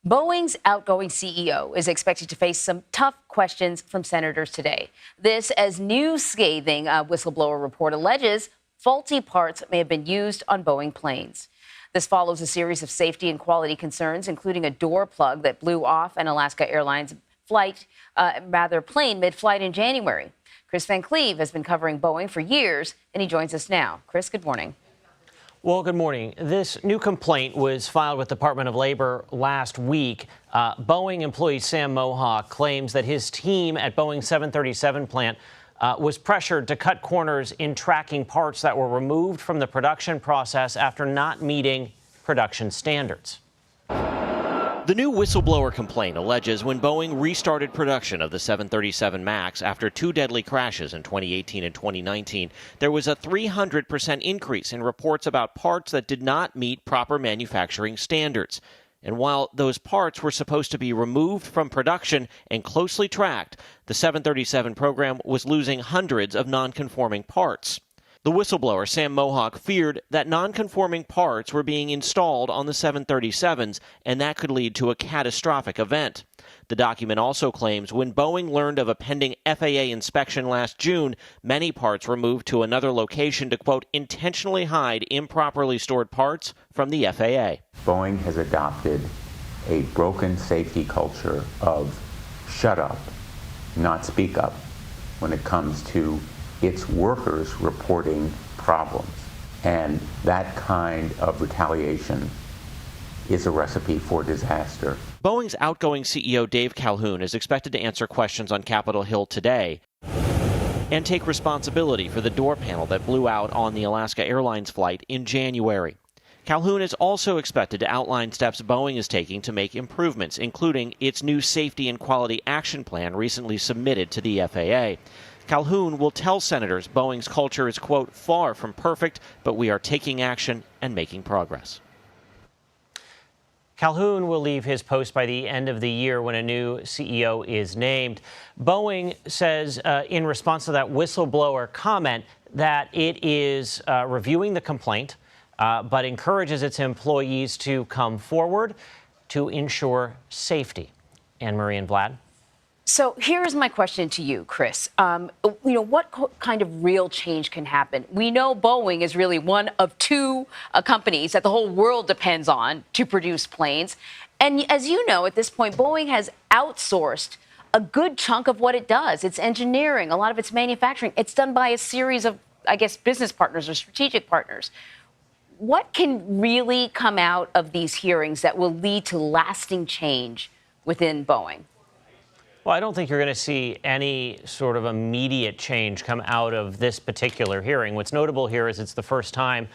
Boeing's outgoing CEO is expected to face some tough questions from senators today. This as new scathing whistleblower report alleges faulty parts may have been used on Boeing planes. This follows a series of safety and quality concerns, including a door plug that blew off an Alaska Airlines plane mid-flight in January. Kris Van Cleave has been covering Boeing for years, and he joins us now. Kris, good morning. Well, good morning. This new complaint was filed with the Department of Labor last week. Boeing employee Sam Mohawk claims that his team at Boeing's 737 plant was pressured to cut corners in tracking parts that were removed from the production process after not meeting production standards. The new whistleblower complaint alleges when Boeing restarted production of the 737 MAX after two deadly crashes in 2018 and 2019, there was a 300% increase in reports about parts that did not meet proper manufacturing standards. And while those parts were supposed to be removed from production and closely tracked, the 737 program was losing hundreds of non-conforming parts. The whistleblower, Sam Mohawk, feared that non-conforming parts were being installed on the 737s, and that could lead to a catastrophic event. The document also claims when Boeing learned of a pending FAA inspection last June, many parts were moved to another location to, quote, intentionally hide improperly stored parts from the FAA. Boeing has adopted a broken safety culture of shut up, not speak up when it comes to its workers reporting problems. And that kind of retaliation is a recipe for disaster. Boeing's outgoing CEO David Calhoun is expected to answer questions on Capitol Hill today and take responsibility for the door panel that blew out on the Alaska Airlines flight in January. Calhoun is also expected to outline steps Boeing is taking to make improvements, including its new Safety and Quality Action Plan recently submitted to the FAA. Calhoun will tell senators Boeing's culture is, quote, far from perfect, but we are taking action and making progress. Calhoun will leave his post by the end of the year when a new CEO is named. Boeing says in response to that whistleblower comment that it is reviewing the complaint, but encourages its employees to come forward to ensure safety. Anne-Marie and Vlad. So here's my question to you, Kris. What kind of real change can happen? We know Boeing is really one of two companies that the whole world depends on to produce planes. And as you know, at this point, Boeing has outsourced a good chunk of what it does. It's engineering, a lot of its manufacturing. It's done by a series of, I guess, business partners or strategic partners. What can really come out of these hearings that will lead to lasting change within Boeing? Well, I don't think you're going to see any sort of immediate change come out of this particular hearing. What's notable here is it's the first time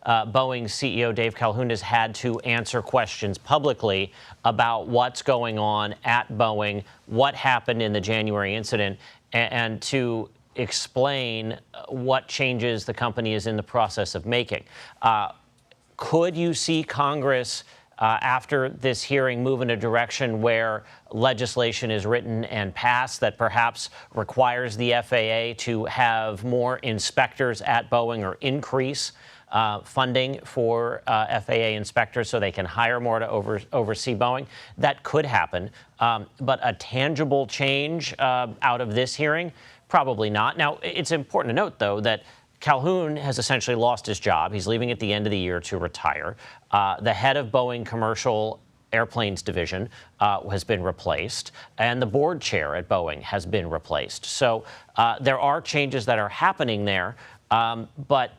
Boeing's CEO David Calhoun has had to answer questions publicly about what's going on at Boeing, what happened in the January incident, and to explain what changes the company is in the process of making. Could you see Congress after this hearing move in a direction where legislation is written and passed that perhaps requires the FAA to have more inspectors at Boeing or increase funding for FAA inspectors so they can hire more to oversee Boeing? That could happen. But a tangible change out of this hearing? Probably not. Now, it's important to note, though, that Calhoun has essentially lost his job. He's leaving at the end of the year to retire. The head of Boeing Commercial Airplanes Division has been replaced, and the board chair at Boeing has been replaced. So there are changes that are happening there, but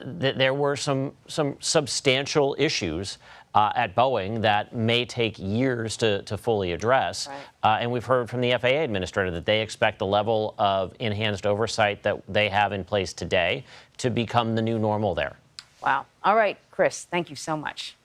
there were some substantial issues at Boeing that may take years to fully address. Right. And we've heard from the FAA administrator that they expect the level of enhanced oversight that they have in place today to become the new normal there. Wow. All right, Kris, thank you so much.